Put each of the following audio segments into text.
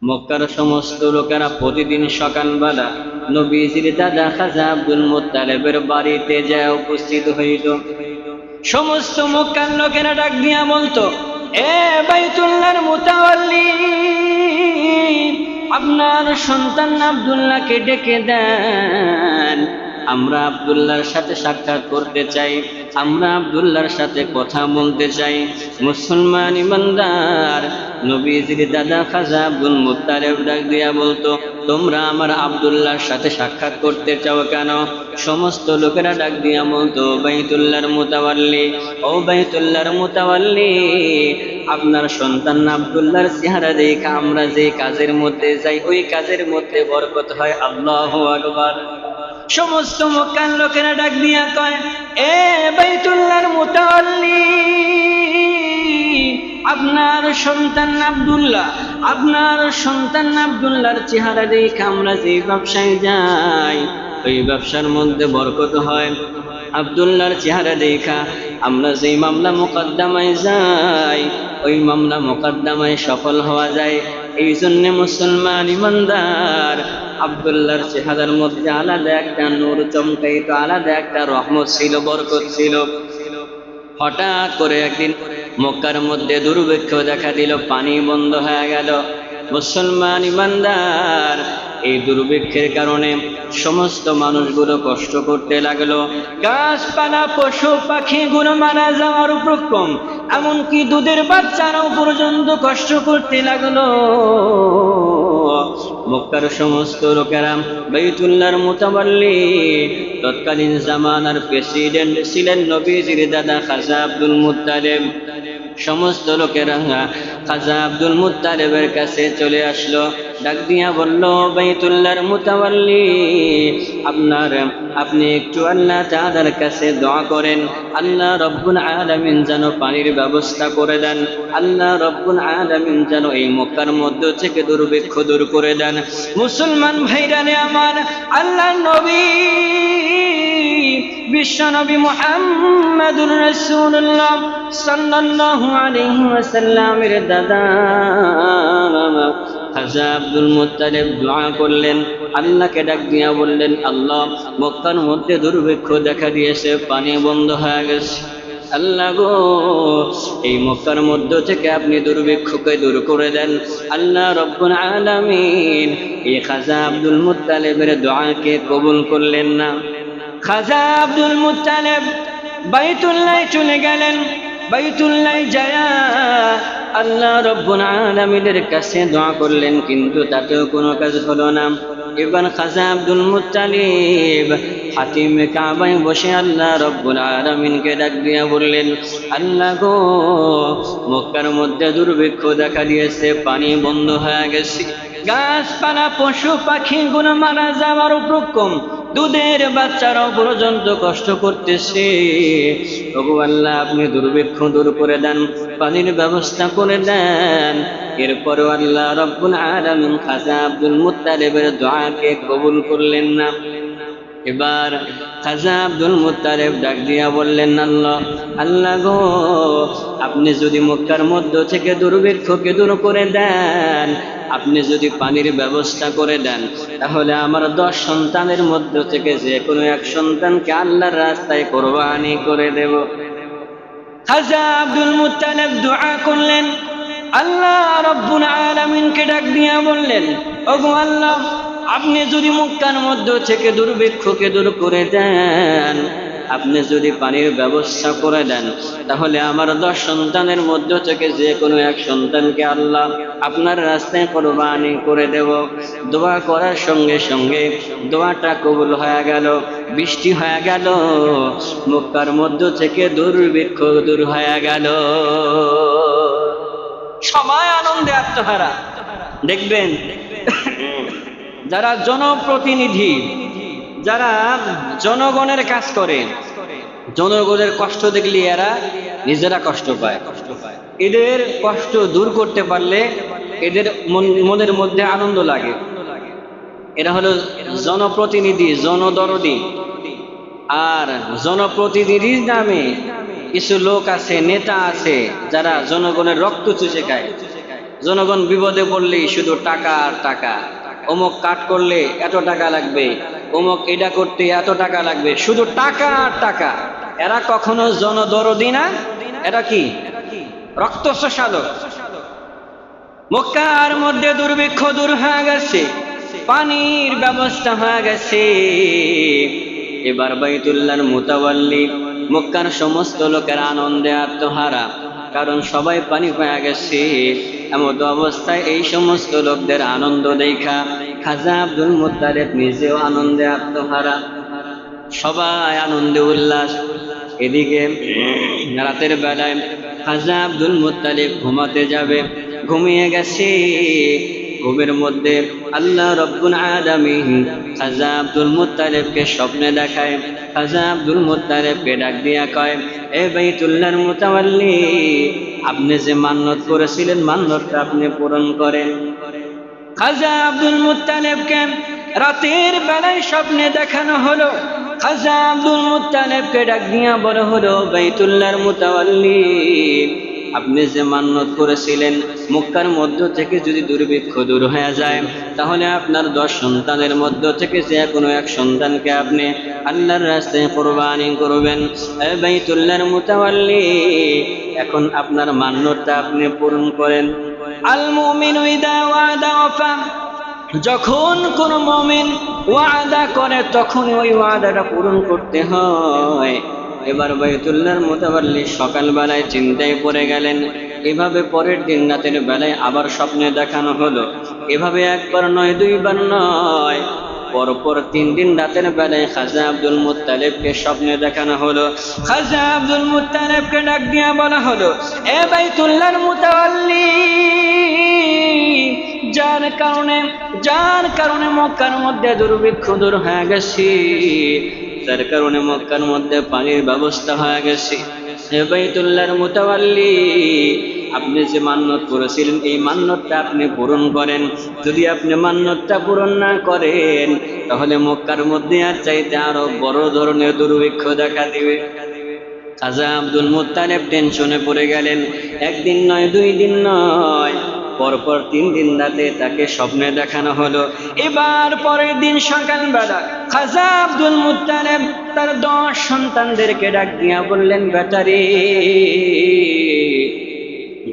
মক্কার সমস্ত লোকেরা প্রতিদিন সকালবেলা নবীজির দাদা খাজা আব্দুল মুত্তালিবের বাড়িতে যায় উপস্থিত হইত। সমস্ত মক্কার লোকেরা ডাক দিয়া বলতো, এ বাইতুল্লাহর মুতাওয়াল্লি, আপনার সন্তান আব্দুল্লাহকে ডেকে দেন, আমরা আব্দুল্লাহর সাথে সাক্ষাৎ করতে চাই, আমরা আব্দুল্লাহর সাথে কথা বলতে চাই। মুসলমান ইমানদার নবীজির দাদা খাজা আব্দুল মুত্তালিব ডাক দিয়া বলতো, তোমরা আমার আব্দুল্লাহর সাথে সাক্ষাৎ করতে চাও কেন? সমস্ত লোকেরা ডাক দিয়া বলতো, বাইতুল্লাহর মুতাওয়াল্লি, ও বাইতুল্লাহর মুতাওয়াল্লি, আপনার সন্তান আব্দুল্লাহর চেহারা দেখে আমরা যে কাজের মধ্যে যাই ওই কাজের মধ্যে বরকত হয়। আল্লাহু আকবার। সমস্ত মক্কার লোকেরা ডাক দিয়া কয়, এ বাইতুল্লাহর মুতাওয়াল্লি, আপনার সন্তান আব্দুল্লাহ, আপনার সন্তান আব্দুল্লাহর চেহারা দেখে আমরা যে ব্যবসায় যাই ওই ব্যবসার মধ্যে বরকত হয়। আব্দুল্লাহর চেহারা দেখা আমরা যেই মামলা মোকদ্দমায় যাই ওই মামলা মোকদ্দমায় সফল হওয়া যায়। এই জন্য মুসলমান ইমানদার আব্দুল্লাহর চেহারার মধ্যে আলাদা একটা নূর চমকাইত, আলাদা একটা রহমত ছিল, বরকত ছিল। হঠাৎ করে একদিন মক্কার মধ্যে দুর্ভিক্ষ দেখা দিল, পানি বন্ধ হয়ে গেল। মুসলমান ইমানদার এই দুর্ভিক্ষের কারণে সমস্ত মানুষগুলো কষ্ট করতে লাগলো। গাছপালা পশু পাখিগুলো মারা যাওয়ার উপক্রম, এমনকি দুধের বাচ্চারাও পর্যন্ত কষ্ট করতে লাগলো। মক্কার সমস্ত লোকেরা বাইতুল্লাহর মুতাওয়াল্লি, তৎকালীন জামানার প্রেসিডেন্ট ছিলেন নবীজির দাদা খাজা আব্দুল মুত্তালিব। সমস্ত লোকেরা খাজা আব্দুল মুত্তালিবের কাছে চলে আসলো, ডাক দিয়া বলল, বাইতুল্লাহর মুতাওয়াল্লি, আপনি একটু আল্লাহ তাআলার কাছে দোয়া করেন, আল্লাহ রব্বুল আলামিন যেন পানির ব্যবস্থা করে দেন, আল্লাহ রব্বুল আলামিন যেন এই মক্কার মধ্য থেকে দুর্ভিক্ষ দূর করে দেন। মুসলমান ভাইরানে আমার, আল্লাহর নবী বিশ্বনবী মুহাম্মদুর রাসূলুল্লাহ সাল্লাল্লাহু আলাইহি ওয়াসাল্লামের দাদা খাজা আব্দুল মুত্তালিব দোয়া করলেন, আল্লাহকে ডাক দিয়া বললেন, আল্লাহ, মক্কার মধ্যে দুর্ভিক্ষ দেখা দিয়েছে, পানি বন্ধ হয়ে গেছে, আল্লাহ গো, এই মক্কার মধ্য থেকে আপনি দুর্ভিক্ষকে দূর করে দেন। আল্লাহ রব্বুল আলামিন এই খাজা আব্দুল মুত্তালিবের দোয়াকে কবুল করলেন না। খাজা আব্দুল মুত্তালিব বাইতুল্লাহ চলে গেলেন। বাইতুল্লাহ যায়া আল্লাহ রব্বুল আলামিনের কাছে দোয়া করলেন, কিন্তু তাতেও কোনো কাজ হলো না। এবার খাজা আব্দুল মুত্তালিব হাতিমে কাবায় বসে আল্লাহ রব্বুল আলামিনকে ডাক দিয়া বললেন, আল্লাহ গো, মক্কার মধ্যে দুর্ভিক্ষ দেখা দিয়েছে, পানি বন্ধ হয়ে গেছে, গাছপালা পশু পাখিগুলো মারা যাওয়ার উপক্রম, দুধের বাচ্চারাও পর্যন্ত কষ্ট করতেছে। ওগো আল্লাহ, আপনি দুর্ভিক্ষ দূর করে দেন, পানির ব্যবস্থা করে দেন। এরপরও আল্লাহ রব্বুল আলামিন খাজা আব্দুল মুত্তালিবের দোয়াকে কবুল করলেন না। এবার খাজা আব্দুল মুত্তালিব ডাক দিয়া বললেন, আল্লাহ গো, আপনি যদি মক্কার মধ্য থেকে দুর্ভিক্ষকে দূর করে দেন, আপনি যদি পানির ব্যবস্থা করে দেন, তাহলে আমার 10 সন্তানের মধ্য থেকে যে কোনো এক সন্তানকে আল্লাহর রাস্তায় কোরবানি করে দেব। খাজা আব্দুল মুত্তালিব দোয়া করলেন, আল্লাহ রব্বুল আলামিনকে ডাক দিয়া বললেন, ওগো আল্লাহ, আপনি যদি মক্কার মধ্য থেকে দুর্ভিক্ষকে দূর করে দেন, আপনি যদি পানির ব্যবস্থা করে দেন, তাহলে আমার 10 সন্তানের মধ্য থেকে যে কোনো এক সন্তানকে আল্লাহ আপনার রাস্তায় কোরবানি করে দেব। দোয়া করার সঙ্গে সঙ্গে দোয়াটা কবুল হয়ে গেল, বৃষ্টি হয়ে গেল, মক্কার মধ্য থেকে দুর্ভিক্ষ দূর হয়ে গেল। সবাই আনন্দে আত্মহারা। দেখবেন যারা জনপ্রতিনিধি, যারা জনগণের কাজ করে, জনগণের কষ্ট দেখলে এরা নিজেরা কষ্ট পায়। এদের কষ্ট দূর করতে পারলে এদের মনের মধ্যে আনন্দ লাগে। এরা হলো জনপ্রতিনিধি, জনদরদি। আর জনপ্রতিনিধির নামে কিছু লোক আছে, নেতা আছে, যারা জনগণের রক্ত চুষে খায়। জনগণ বিপদে পড়লেই শুধু টাকা আর টাকা, অমুক কাট করলে এত টাকা লাগবে, অমুক এটা করতে এত টাকা লাগবে, শুধু টাকা আর টাকা। এরা কখনো জনদরদি না, এরা কি রক্ত শোষালো। মক্কার মধ্যে দুর্ভিক্ষ দূর হয়ে গেছে, পানির ব্যবস্থা হয়ে গেছে। এবার বাইতুল্লাহর মুতাওয়াল্লি, মক্কার সমস্ত লোকের আনন্দে আত্মহারা, কারণ সবাই পানি পেয়ে গেছে। এমন অবস্থায় এই সমস্ত লোকদের আনন্দ দেখা খাজা আব্দুল মুত্তালিব নিজেও আনন্দে আত্মহারা, সবাই আনন্দে উল্লাস। এদিকে রাতের বেলায় খাজা আব্দুল মুত্তালিব ঘুমাতে যাবে, ঘুমিয়ে গেছে। ঘুমের মধ্যে আল্লাহ রব্বুল আলামিন খাজা আব্দুল মুত্তালিবকে স্বপ্নে দেখায়। খাজা আব্দুল মুত্তালিবকে ডাক দিয়া কয়, এ বাইতুল্লাহর মুতাওয়াল্লি, আপনি যে মান্নত করেছিলেন মান্নতটা আপনি পূরণ করেন। খাজা আব্দুল মুত্তালিবকে রাতের বেলায় স্বপ্নে দেখানো হলো। খাজা আব্দুল মুত্তালিবকে ডাক দিয়া বলা হলো, বাইতুল্লাহর মুতাওয়াল্লি, আপনি যে মান্নত করেছিলেন মক্কার মধ্য থেকে যদি দুর্ভিক্ষ দূর হয়ে যায়, তাহলে আপনার 10 সন্তানের মধ্য থেকে যে কোনো এক সন্তানকে আপনি আল্লাহর রাস্তায় কুরবানি করবেন। এই বাইতুল্লাহর মুতাওয়াল্লি, এখন আপনার মান্নতটা আপনি পূরণ করেন। আল মুমিনু ইদা ওয়াদা ওয়াফা, যখন কোন মুমিন ওয়াদা করে তখন ওই ওয়াদাটা পূরণ করতে হয়। এবার বাইতুল্লাহর মুতাওয়াল্লি সকালবেলায় চিন্তায় পড়ে গেলেন। এভাবে পরের দিন রাতের বেলায় আবার স্বপ্নে দেখানো হলো। এভাবে একবার নয়, দুইবার নয়, পরপর 3 দিন রাতের বেলায় খাজা আব্দুল মুত্তালিবকে স্বপ্নে দেখানো হলো। খাজা আব্দুল মুত্তালিবকে ডাক দিয়া বলা হলো, এ বাইতুল্লাহর মুতাওয়াল্লি, যার কারণে মক্কার মধ্যে দুর্ভিক্ষ দূর হয়ে গেছে, যার কারণে মক্কার মধ্যে পানির ব্যবস্থা হয়ে গেছে, হে বাইতুল্লাহর মুতাওয়াল্লি, আপনি যে মান্নত করেছিলেন এই মান্নতটা আপনি পূরণ করেন। যদি আপনি মান্নতটা পূরণ না করেন, তাহলে মক্কার মধ্যে আর চাইতে আরো বড় ধরনের দুর্ভিক্ষ দেখা দিবে। খাজা আব্দুল মুত্তালিব টেনশনে পড়ে গেলেন। 1 দিন নয়, 2 দিন নয়, পরপর 3 দিন রাতে তাকে স্বপ্নে দেখানো হলো। এবার পরের দিন সকালবেলা খাজা আব্দুল মুত্তালিব তার 10 সন্তানদেরকে ডাক দিয়া বললেন, বেটারে,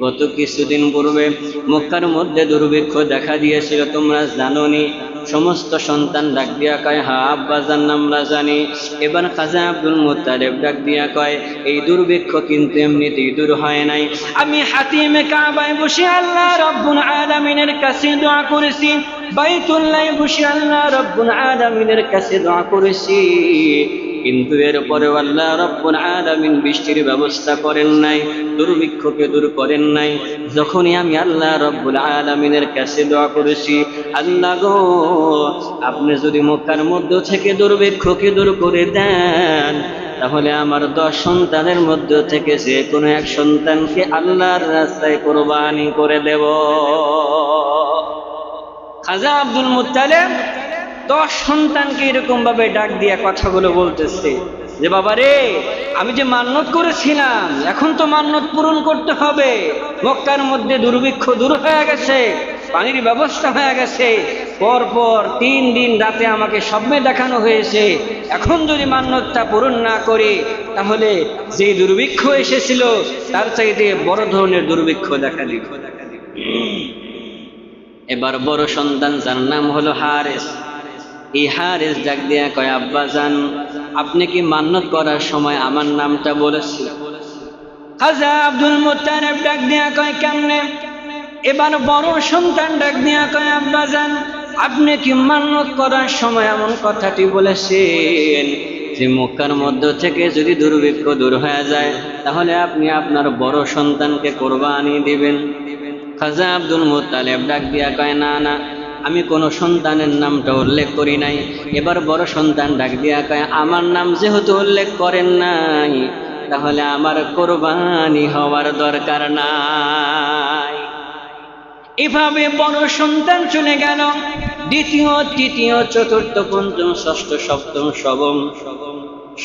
গত কিছুদিন পূর্বে মক্কার মধ্যে দুর্ভিক্ষ দেখা দিয়েছিল, তোমরা জানোনি? সমস্ত সন্তান ডাক দিয়া কয়, হ্যাঁ আব্বাজান, আমরা জানি। এবার খাজা আব্দুল মুত্তালিব ডাক দিয়া কয়, এই দুর্ভিক্ষ কিন্তু এমনিতেই দূর হয় নাই। আমি হাতিমে কাবায় বসে আল্লাহ রব্বুল আলামিনের কাছে দোয়া করেছি, বাইতুল্লাহে বসে আল্লাহ রব্বুল আলামিনের কাছে দোয়া করেছি, কিন্তু এরপরেও আল্লাহ রব্বুল আলামিন বৃষ্টির ব্যবস্থা করেন নাই, দুর্ভিক্ষকে দূর করেন নাই। যখনই আমি আল্লাহ রব্বুল আলামিনের কাছে দোয়া করেছি, আল্লাহ গো, আপনি যদি মক্কার মধ্য থেকে দুর্ভিক্ষকে দূর করে দেন, তাহলে আমার 10 সন্তানের মধ্য থেকে যে কোনো এক সন্তানকে আল্লাহর রাস্তায় কুরবানি করে দেব। খাজা আব্দুল মুত্তালিব 10 সন্তানকে এরকম ভাবে ডাক দিয়া কথাগুলো বলতেছে যে, বাবা রে, আমি যে মান্নত করেছিলাম এখন তো মান্নত পূরণ করতে হবে। মক্কার মধ্যে দুর্ভিক্ষ দূর হয়ে গেছে, পানির ব্যবস্থা হয়ে গেছে, পরপর 3 দিন রাতে আমাকে স্বপ্নে দেখানো হয়েছে। এখন যদি মান্নতটা পূরণ না করি, তাহলে যে দুর্ভিক্ষ এসেছিল তার চাইতে বড় ধরনের দুর্ভিক্ষ দেখা দিবে। এবার বড় সন্তান, যার নাম হলো হারেস, এই হারেস ডাক দিয়া কয়, আব্বাজান, আপনি কি মান্নত করার সময় আমার নামটা বলেছিলেন? খাজা আব্দুল মুত্তালিব ডাক দিয়া কয়, কেমনে? এবার বড় সন্তান ডাক দিয়া কয়, আব্বাজান, আপনি কি মান্নত করার সময় এমন কথাটি বলেছেন যে মক্কার মধ্য থেকে যদি দুর্ভিক্ষ দূর হয়ে যায়, তাহলে আপনি আপনার বড় সন্তানকে কুরবানি দিবেন? খাজা আব্দুল মুত্তালিব ডাক দিয়া কয়, না না, আমি কোন সন্তানের নামটা উল্লেখ করি নাই। এবার বড় সন্তান ডাক দিয়া কয়, আমার নাম যেহেতু উল্লেখ করেন নাই, তাহলে আমার কুরবানি হওয়ার দরকার নাই। এভাবে বড় সন্তান চলে গেল। দ্বিতীয়, তৃতীয়, চতুর্থ, পঞ্চম, ষষ্ঠ,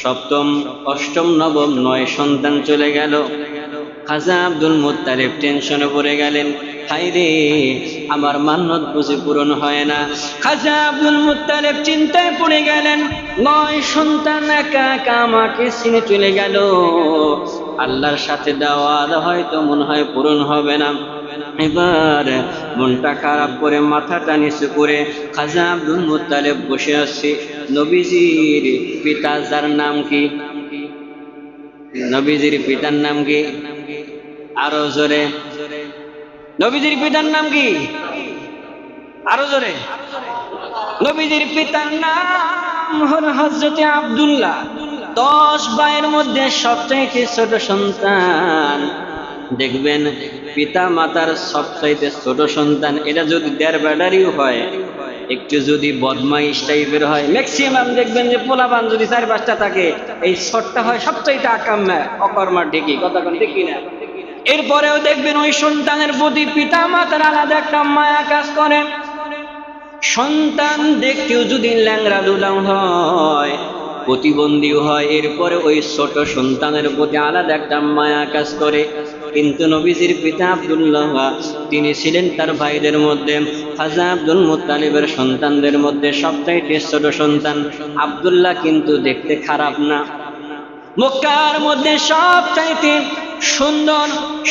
সপ্তম, অষ্টম, নবম, 9 সন্তান চলে গেল। খাজা আব্দুল মুত্তালিব টেনশনে পড়ে গেলেন। হায় রে, আমার মান্নত বুঝি পূরণ হয় না। খাজা আব্দুল মুত্তালিব চিন্তায় পড়ে গেলেন, 9 সন্তান একা একা আমাকে ছিনে চলে গেল, আল্লাহর সাথে দেওয়া হয়তো মনে হয় পূরণ হবে না। এবার মনটা খারাপ করে মাথাটা নিচু করে খাজা আব্দুল মুত্তালিব বসে আছে। নবীজির পিতা যার নাম কি? নবীজির পিতার নাম কি? আরো জোরে। নবীজির পিতার নাম কি? আরো জোরে। নবীজির পিতার নাম হল হযরতে আব্দুল্লাহ। 10 ভাইয়ের মধ্যে সবচাইতে ছোট সন্তান। দেখবেন পিতা মাতার সবচাইতে ছোট সন্তান, এটা যদি 1.5 বেটারিও হয়, একটু যদি বদমাইশ টাইপের হয়, ম্যাক্সিমাম দেখবেন যে পোলাপান যদি 4-5টা থাকে, এই ছোটটা হয় সবচাইতে আকাম্মা অকর্মা ঠিকই কথা কোন ঠিক না। এরপরেও দেখবেন ওই সন্তানের প্রতি পিতা মাতার আলাদা একটা মায়া কাজ করে। সন্তান দেখতেও যদি ল্যাংড়া দুলাম হয়, প্রতিবন্ধী হয়, এরপরে ওই ছোট সন্তানের প্রতি আলাদা একটা মায়া কাজ করে। কিন্তু নবীজির পিতা আব্দুল্লাহ, তিনি ছিলেন তার ভাইদের মধ্যে খাজা আব্দুল মুত্তালিবের সন্তানদের মধ্যে সবচাইতে ছোট সন্তান। আব্দুল্লাহ কিন্তু দেখতে খারাপ না, মক্কার মধ্যে সবচাইতে সুন্দর,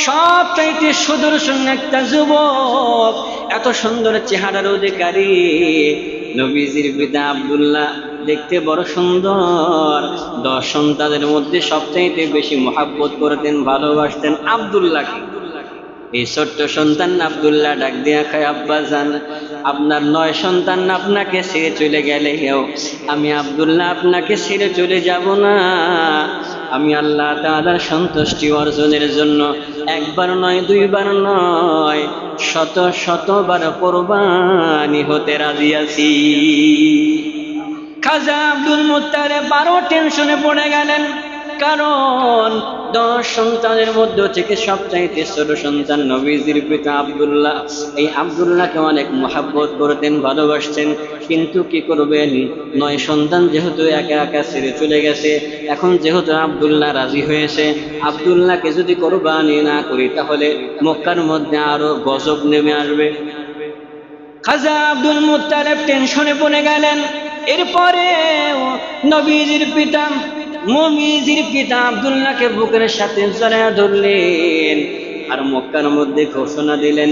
সবচাইতে সুদর্শন একটা যুবক, এত সুন্দর চেহারার অধিকারী নবীজির পিতা আব্দুল্লাহ দেখতে বড় সুন্দর। 10 সন্তানের মধ্যে সবচাইতে বেশি মহব্বত করতেন, ভালোবাসতেন আব্দুল্লাহকে। এই ছোট্ট সন্তান আব্দুল্লাহ ডাক দিয়া কয়, আব্বা জান, আপনার 9 সন্তান আপনাকে ছেড়ে চলে গেলেও আমি আব্দুল্লাহ আপনাকে ছেড়ে চলে যাব না। আমি আল্লাহ তাআলার সন্তুষ্টি অর্জনের জন্য 1 বার নয় 2 বার নয়, শত শতবার কুরবানি হতে রাজি আছি। খাজা আব্দুল মুত্তালিব বড় টেনশনে পড়ে গেলেন, কারণ 10 সন্তানের মধ্যে থেকে সবচাইতে ছোট সন্তান নবীজির পিতা আব্দুল্লাহ। এই আব্দুল্লাহকে অনেক মহব্বত করতেন, ভালোবাসতেন, কিন্তু কি করবেন, 9 সন্তান যেহেতু একা একা ছেড়ে চলে গেছে, এখন যেহেতু আব্দুল্লাহ রাজি হয়েছে, আব্দুল্লাহকে যদি কুরবানি না করি তাহলে মক্কার মধ্যে আরো গজব নেমে আসবে। খাজা আব্দুল মুত্তালিব টেনশনে পড়ে গেলেন। এরপরে নবীজির পিতা আব্দুল্লাহকে বুকের সাথে জড়ায়া ধরলেন আর মক্কার মধ্যে ঘোষণা দিলেন,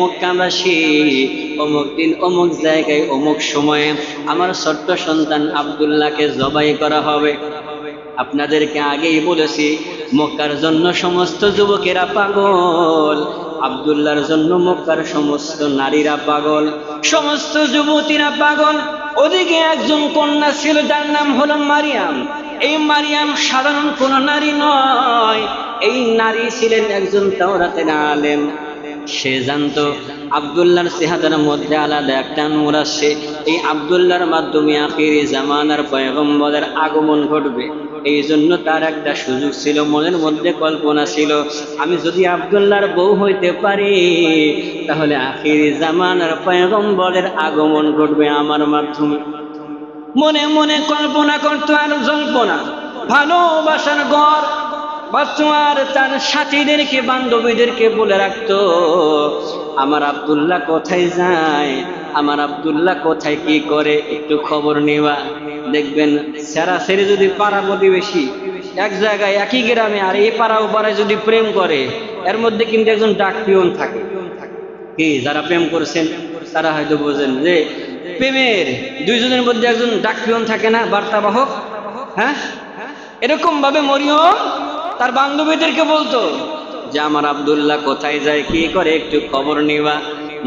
মক্কাবাসী, অমুক দিন অমুক জায়গায় অমুক সময়ে আমার ছোট্ট সন্তান আব্দুল্লাহকে জবাই করা হবে। আপনাদেরকে আগেই বলেছি, মক্কার জন্য সমস্ত যুবকেরা পাগল, আব্দুল্লাহর জন্য মক্কার সমস্ত নারীরা পাগল, সমস্ত যুবতীরা পাগল। ওদিকে একজন কন্যা ছিল, যার নাম হলো মারিয়াম। এই মারিয়াম সাধারণ কোন নারী নয়, এই নারী ছিলেন একজন তাওরাতের আলেম। সে জানতো আব্দুল্লাহর চেহারার মধ্যে আলাদা একটা নূর আছে, এই আব্দুল্লাহর মাধ্যমে আখিরি জামানার পয়গম্বরের আগমন ঘটবে। এই জন্য তার একটা সুযোগ ছিল, মনের মধ্যে কল্পনা ছিল, আমি যদি আব্দুল্লাহর বউ হইতে পারি তাহলে আখিরি জামানার পয়গম্বরের আগমন ঘটবে আমার মাধ্যমে। মনে মনে কল্পনা করতো আর জল্পনা, ভালোবাসার গড় বাচ্চার তার সাথীদেরকে, বান্ধবীদেরকে বলে রাখতো, আমার আব্দুল্লাহ কোথায় যায়, আমার আব্দুল্লাহ কোথায় কি করে, একটু খবর নেওয়া। দেখবেন সেরাসেরি যদি পাড়া প্রতিবেশী এক জায়গায় একই গ্রামে আর এই পাড়া ও পাড়ায় যদি প্রেম করে, এর মধ্যে কিন্তু একজন ডাক পিয়ন থাকে। কি যারা প্রেম করেছেন তারা হয়তো বোঝেন যে প্রেমের 2 জনের মধ্যে একজন ডাক পিয়ন থাকে না, বার্তাবাহক। হ্যাঁ, এরকম ভাবে মরিয়ম তার বান্ধবীদেরকে বলতো যে আমার আব্দুল্লাহ কোথায় যায়, কি করে, একটু খবর নিবা।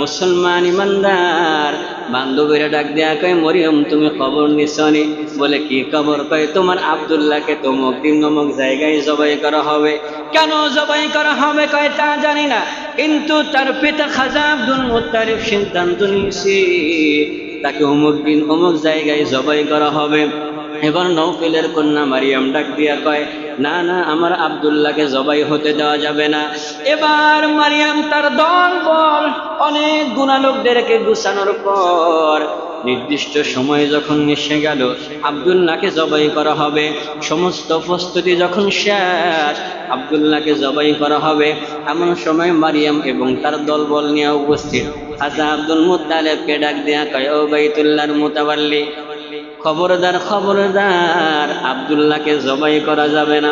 মুসলমান ইমানদার বান্ধবীরা ডাক দেয়া কয়, মরিয়ম তুমি খবর নিছনি? বলে কি খবর? কয় তোমার আব্দুল্লাহকে তমুক দিন তমুক জায়গায় জবাই করা হবে। কেন জবাই করা হবে কয় তা জানি না, কিন্তু তার পিতা খাজা আব্দুল মুত্তালিব সিদ্ধান্ত নিয়েছে তাকে অমুক দিন অমুক জায়গায় জবাই করা হবে। এবার নৌফেলের কন্যা মারিয়াম ডাক দিয়া কয়, না না, আমার আব্দুল্লাহকে জবাই হতে দেওয়া যাবে না। এবার মারিয়াম তার দল বল অনেক গুণালোকদেরকে গুছানোর পর নির্দিষ্ট সময় যখন এসে গেল, আব্দুল্লাহকে জবাই করা হবে। সমস্ত প্রস্তুতি যখন শেষ, আব্দুল্লাহকে জবাই করা হবে, এমন সময় মারিয়াম এবং তার দলবল নিয়ে উপস্থিত। খাজা আব্দুল মুত্তালিবকে ডাক দিয়া কয়, ও বাইতুল্লাহর মুতাওয়াল্লি, খবরদার খবরদার, আব্দুল্লাহকে জবাই করা যাবে না।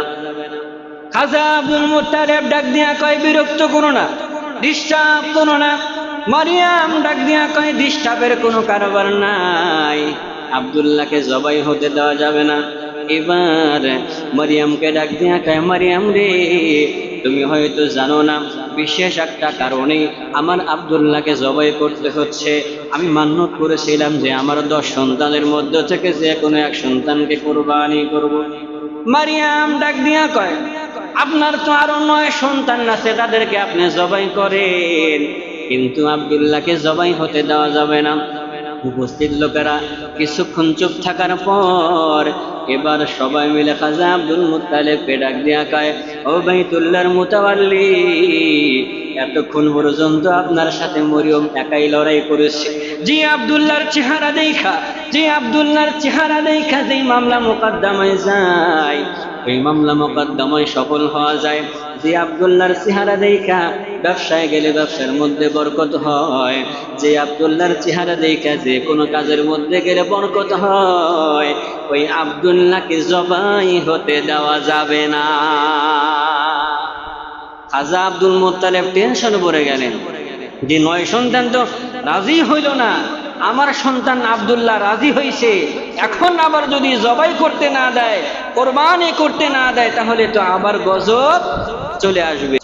খাজা আব্দুল মুত্তালিব ডাক দিয়া কয়, বিরক্ত করো না, ডিস্টার্ব করো না। মারিয়াম ডাক দিয়া কয়, ডিস্টার্বের কোনো কারবার নাই, আব্দুল্লাহকে জবাই হতে দেওয়া যাবে না। এবার মারিয়ামকে ডাক দিয়া কয়, মারিয়াম রে, তুমি হয়তো জানো না, বিশেষ একটা কারণে আমার আব্দুল্লাহকে জবাই করতে হচ্ছে। আমি মান্যত করেছিলাম যে আমার 10 সন্তানের মধ্য থেকে যে কোনো এক সন্তানকে কুরবানি করব। মারিয়াম ডাক দিয়া কয়, আপনার তো আরো 9 সন্তান আছে, তাদেরকে আপনি জবাই করেন, কিন্তু আব্দুল্লাহকে জবাই হতে দেওয়া যাবে না। উপস্থিত লোকেরা কিছুক্ষণ চুপ থাকার পর এবার সবাই মিলে খাজা আব্দুল মুত্তালিবকে ডাক দিয়া কয়, ও বাইতুল্লাহর মুতাওয়াল্লি, এতক্ষণ পর্যন্ত আপনার সাথে মরিয়ম একাই লড়াই করেছে। যে আব্দুল্লাহর চেহারা দেখা, যেই মামলা মোকদ্দমায় যায়, ওই মামলা মোকদ্দমায় সফল হওয়া যায়। যে আব্দুল্লাহর চেহারা দেখা ব্যবসায় গেলে ব্যবসার মধ্যে বরকত হয়, যে আব্দুল্লাহর চেহারা দেখা যে কোনো কাজের মধ্যে গেলে বরকত হয়, ওই আব্দুল্লাহকে জবাই হতে দেওয়া যাবে না। খাজা আব্দুল মুত্তালিব টেনশন পড়ে গেলেন যে 9 সন্তান তো রাজি হইল না, আমার সন্তান আব্দুল্লাহ রাজি হয়েছে, এখন আবার যদি জবাই করতে না দেয়, কোরবানি করতে না দেয়, তাহলে তো আবার গজব চলে আসবে।